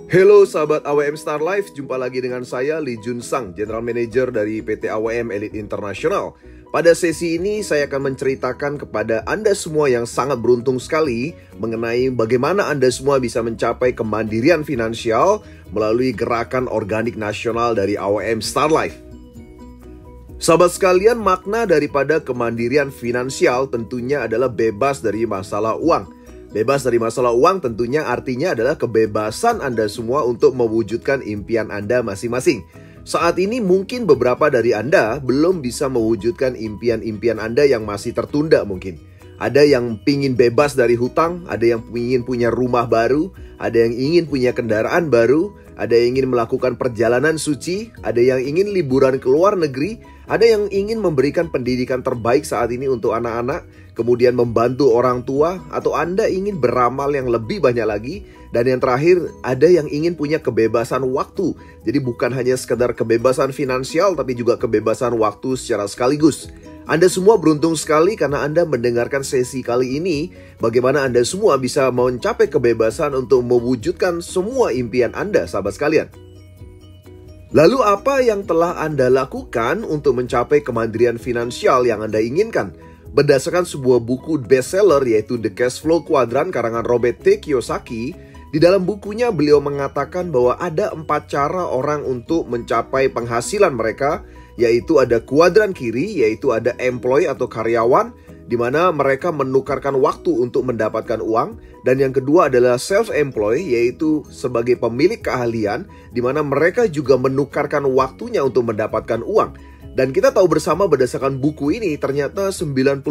Halo sahabat AWM Star Life, jumpa lagi dengan saya Lee Jun Sang, General Manager dari PT AWM Elite International. Pada sesi ini saya akan menceritakan kepada Anda semua yang sangat beruntung sekali mengenai bagaimana Anda semua bisa mencapai kemandirian finansial melalui gerakan organik nasional dari AWM Star Life. Sahabat sekalian, makna daripada kemandirian finansial tentunya adalah bebas dari masalah uang. Bebas dari masalah uang tentunya artinya adalah kebebasan Anda semua untuk mewujudkan impian Anda masing-masing. Saat ini mungkin beberapa dari Anda belum bisa mewujudkan impian-impian Anda yang masih tertunda mungkin. Ada yang ingin bebas dari hutang, ada yang ingin punya rumah baru, ada yang ingin punya kendaraan baru, ada yang ingin melakukan perjalanan suci, ada yang ingin liburan ke luar negeri, ada yang ingin memberikan pendidikan terbaik saat ini untuk anak-anak, kemudian membantu orang tua, atau Anda ingin beramal yang lebih banyak lagi. Dan yang terakhir, ada yang ingin punya kebebasan waktu. Jadi bukan hanya sekedar kebebasan finansial, tapi juga kebebasan waktu secara sekaligus. Anda semua beruntung sekali karena Anda mendengarkan sesi kali ini. Bagaimana Anda semua bisa mencapai kebebasan untuk mewujudkan semua impian Anda, sahabat sekalian. Lalu apa yang telah Anda lakukan untuk mencapai kemandirian finansial yang Anda inginkan? Berdasarkan sebuah buku bestseller yaitu The Cash Flow Quadrant karangan Robert T. Kiyosaki, di dalam bukunya beliau mengatakan bahwa ada 4 cara orang untuk mencapai penghasilan mereka, yaitu ada kuadran kiri, yaitu ada employee atau karyawan, di mana mereka menukarkan waktu untuk mendapatkan uang. Dan yang kedua adalah self-employed, yaitu sebagai pemilik keahlian, di mana mereka juga menukarkan waktunya untuk mendapatkan uang. Dan kita tahu bersama berdasarkan buku ini, ternyata 90%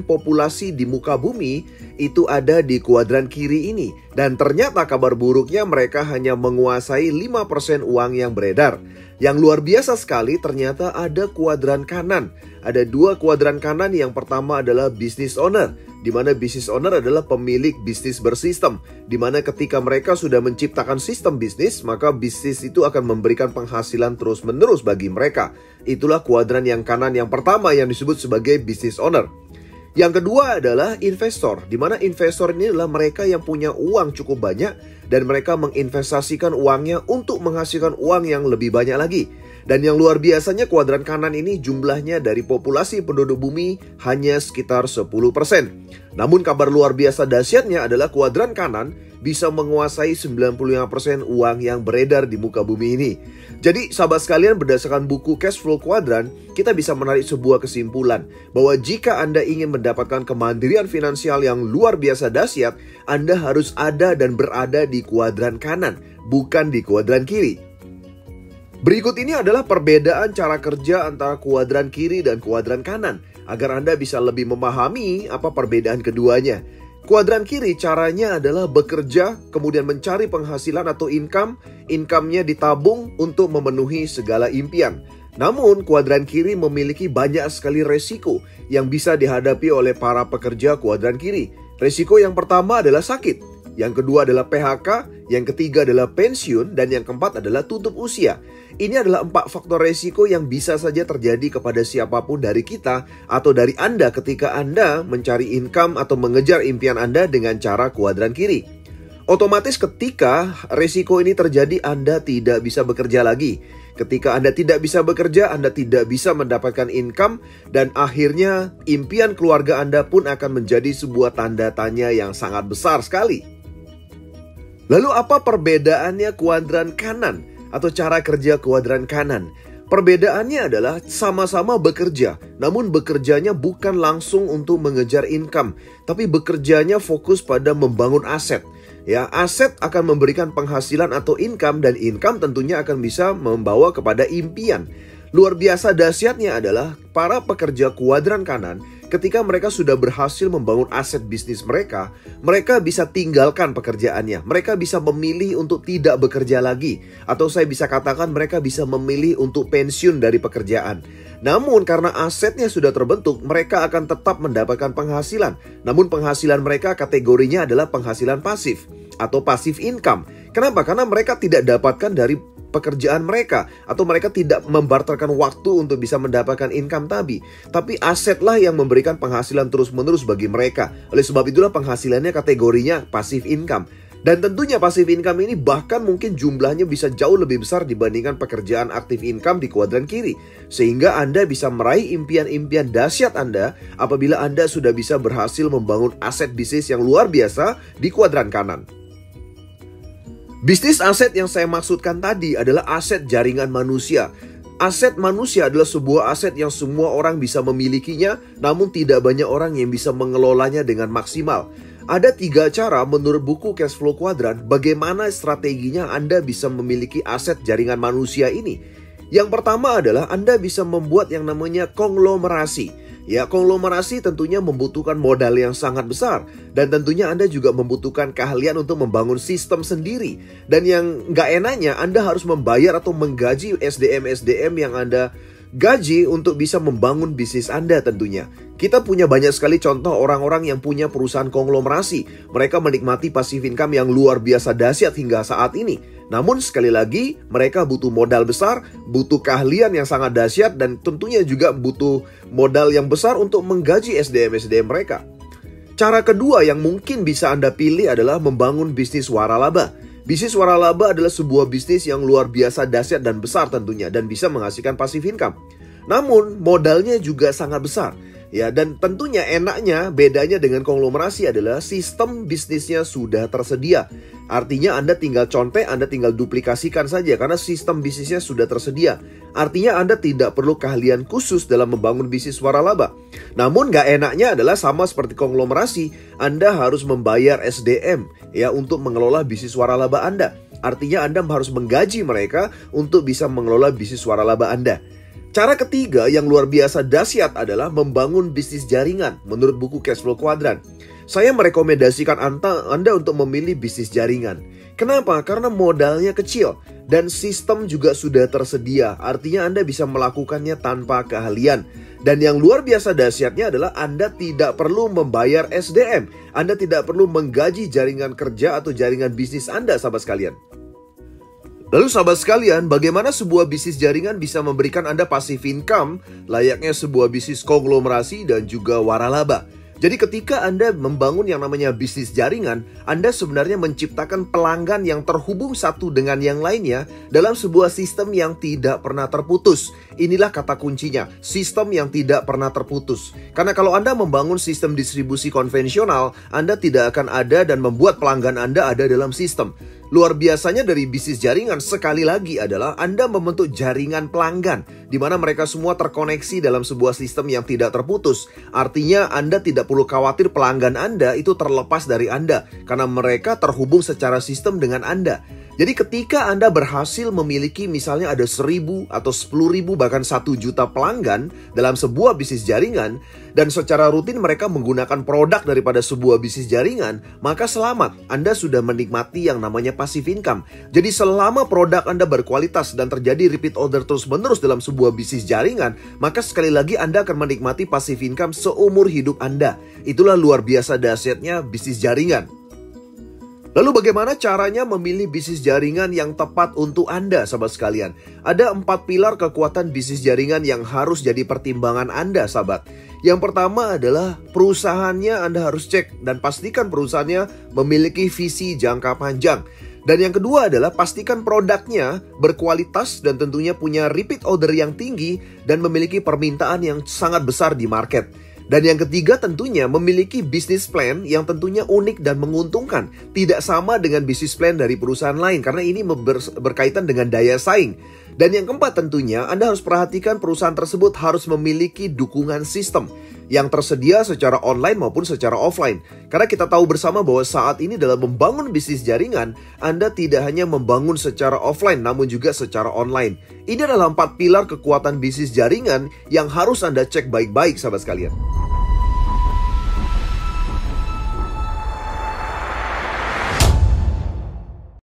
populasi di muka bumi itu ada di kuadran kiri ini. Dan ternyata kabar buruknya mereka hanya menguasai 5% uang yang beredar. Yang luar biasa sekali, ternyata ada kuadran kanan. Ada 2 kuadran kanan. Yang pertama adalah business owner, di mana business owner adalah pemilik bisnis bersistem, di mana ketika mereka sudah menciptakan sistem bisnis, maka bisnis itu akan memberikan penghasilan terus-menerus bagi mereka. Itulah kuadran yang kanan yang pertama yang disebut sebagai business owner. Yang kedua adalah investor, di mana investor ini adalah mereka yang punya uang cukup banyak dan mereka menginvestasikan uangnya untuk menghasilkan uang yang lebih banyak lagi. Dan yang luar biasanya kuadran kanan ini jumlahnya dari populasi penduduk bumi hanya sekitar 10%. Namun kabar luar biasa dahsyatnya adalah kuadran kanan bisa menguasai 95% uang yang beredar di muka bumi ini. Jadi sahabat sekalian, berdasarkan buku Cash Flow Quadrant, kita bisa menarik sebuah kesimpulan bahwa jika Anda ingin mendapatkan kemandirian finansial yang luar biasa dahsyat, Anda harus ada dan berada di kuadran kanan, bukan di kuadran kiri. Berikut ini adalah perbedaan cara kerja antara kuadran kiri dan kuadran kanan, agar Anda bisa lebih memahami apa perbedaan keduanya. Kuadran kiri caranya adalah bekerja, kemudian mencari penghasilan atau income. Income-nya ditabung untuk memenuhi segala impian. Namun kuadran kiri memiliki banyak sekali resiko yang bisa dihadapi oleh para pekerja kuadran kiri. Resiko yang pertama adalah sakit, yang kedua adalah PHK, yang ketiga adalah pensiun, dan yang keempat adalah tutup usia. Ini adalah 4 faktor resiko yang bisa saja terjadi kepada siapapun dari kita atau dari Anda ketika Anda mencari income atau mengejar impian Anda dengan cara kuadran kiri. Otomatis ketika resiko ini terjadi, Anda tidak bisa bekerja lagi. Ketika Anda tidak bisa bekerja, Anda tidak bisa mendapatkan income, dan akhirnya impian keluarga Anda pun akan menjadi sebuah tanda tanya yang sangat besar sekali. Lalu apa perbedaannya kuadran kanan atau cara kerja kuadran kanan? Perbedaannya adalah sama-sama bekerja, namun bekerjanya bukan langsung untuk mengejar income, tapi bekerjanya fokus pada membangun aset. Ya, aset akan memberikan penghasilan atau income, dan income tentunya akan bisa membawa kepada impian. Luar biasa dahsyatnya adalah para pekerja kuadran kanan, ketika mereka sudah berhasil membangun aset bisnis mereka, mereka bisa tinggalkan pekerjaannya. Mereka bisa memilih untuk tidak bekerja lagi. Atau saya bisa katakan mereka bisa memilih untuk pensiun dari pekerjaan. Namun karena asetnya sudah terbentuk, mereka akan tetap mendapatkan penghasilan. Namun penghasilan mereka kategorinya adalah penghasilan pasif atau passive income. Kenapa? Karena mereka tidak dapatkan dari pekerjaan mereka, atau mereka tidak membarterkan waktu untuk bisa mendapatkan income tapi asetlah yang memberikan penghasilan terus-menerus bagi mereka. Oleh sebab itulah penghasilannya kategorinya passive income. Dan tentunya passive income ini bahkan mungkin jumlahnya bisa jauh lebih besar dibandingkan pekerjaan active income di kuadran kiri. Sehingga Anda bisa meraih impian-impian dahsyat Anda apabila Anda sudah bisa berhasil membangun aset bisnis yang luar biasa di kuadran kanan. Bisnis aset yang saya maksudkan tadi adalah aset jaringan manusia. Aset manusia adalah sebuah aset yang semua orang bisa memilikinya, namun tidak banyak orang yang bisa mengelolanya dengan maksimal. Ada 3 cara menurut buku Cash Flow Quadrant bagaimana strateginya Anda bisa memiliki aset jaringan manusia ini. Yang pertama adalah Anda bisa membuat yang namanya konglomerasi. Ya, konglomerasi tentunya membutuhkan modal yang sangat besar. Dan tentunya Anda juga membutuhkan keahlian untuk membangun sistem sendiri. Dan yang nggak enaknya Anda harus membayar atau menggaji SDM-SDM yang Anda gaji untuk bisa membangun bisnis Anda tentunya. Kita punya banyak sekali contoh orang-orang yang punya perusahaan konglomerasi. Mereka menikmati passive income yang luar biasa dahsyat hingga saat ini. Namun sekali lagi mereka butuh modal besar, butuh keahlian yang sangat dahsyat, dan tentunya juga butuh modal yang besar untuk menggaji SDM-SDM mereka. Cara kedua yang mungkin bisa Anda pilih adalah membangun bisnis waralaba. Bisnis waralaba adalah sebuah bisnis yang luar biasa dahsyat dan besar tentunya, dan bisa menghasilkan passive income. Namun modalnya juga sangat besar. Ya, dan tentunya enaknya bedanya dengan konglomerasi adalah sistem bisnisnya sudah tersedia. Artinya Anda tinggal contek, Anda tinggal duplikasikan saja karena sistem bisnisnya sudah tersedia. Artinya Anda tidak perlu keahlian khusus dalam membangun bisnis waralaba. Namun gak enaknya adalah sama seperti konglomerasi, Anda harus membayar SDM ya untuk mengelola bisnis waralaba Anda. Artinya Anda harus menggaji mereka untuk bisa mengelola bisnis waralaba Anda. Cara ketiga yang luar biasa dahsyat adalah membangun bisnis jaringan menurut buku Cash Flow Quadrant. Saya merekomendasikan Anda untuk memilih bisnis jaringan. Kenapa? Karena modalnya kecil dan sistem juga sudah tersedia. Artinya Anda bisa melakukannya tanpa keahlian. Dan yang luar biasa dahsyatnya adalah Anda tidak perlu membayar SDM. Anda tidak perlu menggaji jaringan kerja atau jaringan bisnis Anda, sahabat sekalian. Lalu sahabat sekalian, bagaimana sebuah bisnis jaringan bisa memberikan Anda passive income layaknya sebuah bisnis konglomerasi dan juga waralaba? Jadi ketika Anda membangun yang namanya bisnis jaringan, Anda sebenarnya menciptakan pelanggan yang terhubung satu dengan yang lainnya dalam sebuah sistem yang tidak pernah terputus. Inilah kata kuncinya, sistem yang tidak pernah terputus. Karena kalau Anda membangun sistem distribusi konvensional, Anda tidak akan ada dan membuat pelanggan Anda ada dalam sistem. Luar biasanya dari bisnis jaringan sekali lagi adalah Anda membentuk jaringan pelanggan di mana mereka semua terkoneksi dalam sebuah sistem yang tidak terputus. Artinya Anda tidak perlu khawatir pelanggan Anda itu terlepas dari Anda karena mereka terhubung secara sistem dengan Anda. Jadi ketika Anda berhasil memiliki misalnya ada 1.000 atau 10.000 bahkan 1 juta pelanggan dalam sebuah bisnis jaringan dan secara rutin mereka menggunakan produk daripada sebuah bisnis jaringan, maka selamat, Anda sudah menikmati yang namanya passive income. Jadi selama produk Anda berkualitas dan terjadi repeat order terus-menerus dalam sebuah bisnis jaringan, maka sekali lagi Anda akan menikmati passive income seumur hidup Anda. Itulah luar biasa dahsyatnya bisnis jaringan. Lalu bagaimana caranya memilih bisnis jaringan yang tepat untuk Anda, sahabat sekalian? Ada 4 pilar kekuatan bisnis jaringan yang harus jadi pertimbangan Anda, sahabat. Yang pertama adalah perusahaannya Anda harus cek dan pastikan perusahaannya memiliki visi jangka panjang. Dan yang kedua adalah pastikan produknya berkualitas dan tentunya punya repeat order yang tinggi dan memiliki permintaan yang sangat besar di market. Dan yang ketiga tentunya memiliki bisnis plan yang tentunya unik dan menguntungkan. Tidak sama dengan bisnis plan dari perusahaan lain karena ini berkaitan dengan daya saing. Dan yang keempat tentunya Anda harus perhatikan perusahaan tersebut harus memiliki dukungan sistem yang tersedia secara online maupun secara offline. Karena kita tahu bersama bahwa saat ini dalam membangun bisnis jaringan, Anda tidak hanya membangun secara offline namun juga secara online. Ini adalah 4 pilar kekuatan bisnis jaringan yang harus Anda cek baik-baik, sahabat sekalian.